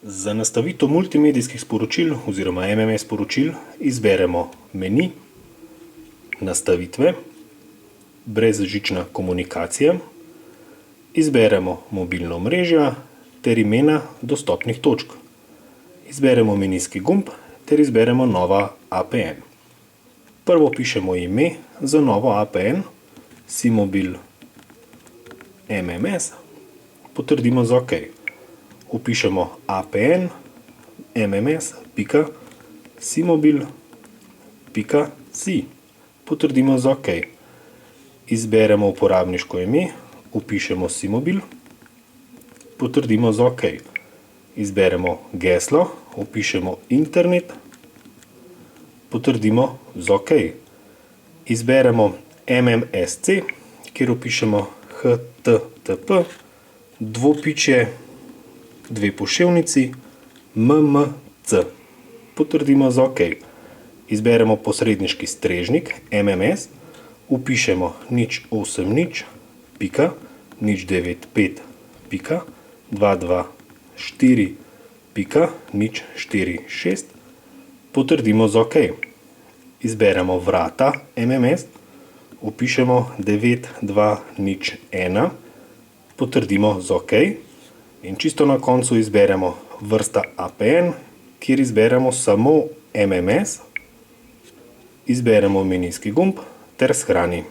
Za nastavitev multimedijskih sporočil oziroma MMS sporočil izberemo meni, nastavitve, brezžična komunikacija, izberemo mobilno omrežje ter imena dostopnih točk. Izberemo menijski gumb ter izberemo nova APN. Prvo pišemo ime za novo APN, SIMOBIL MMS, potrdimo za OK. Vpišemo APN mms.simobil.si, potrdimo za OK. Izberemo uporabniško ime, vpišemo SIMOBIL, potrdimo za OK. Izberemo geslo, vpišemo internet, potrdimo za OK. Izberemo MMSC, kjer vpišemo HTTP, dvopičje, dve poševnici, MMC, potrdimo za OK. Izberemo posredniški strežnik MMS, vpišemo 080.095.224.046, potrdimo za OK. Izberemo vrata MMS, vpišemo 9201, potrdimo za OK. In čisto na koncu izberemo vrsta APN, kjer izberemo samo MMS, izberemo menijski gumb ter shrani.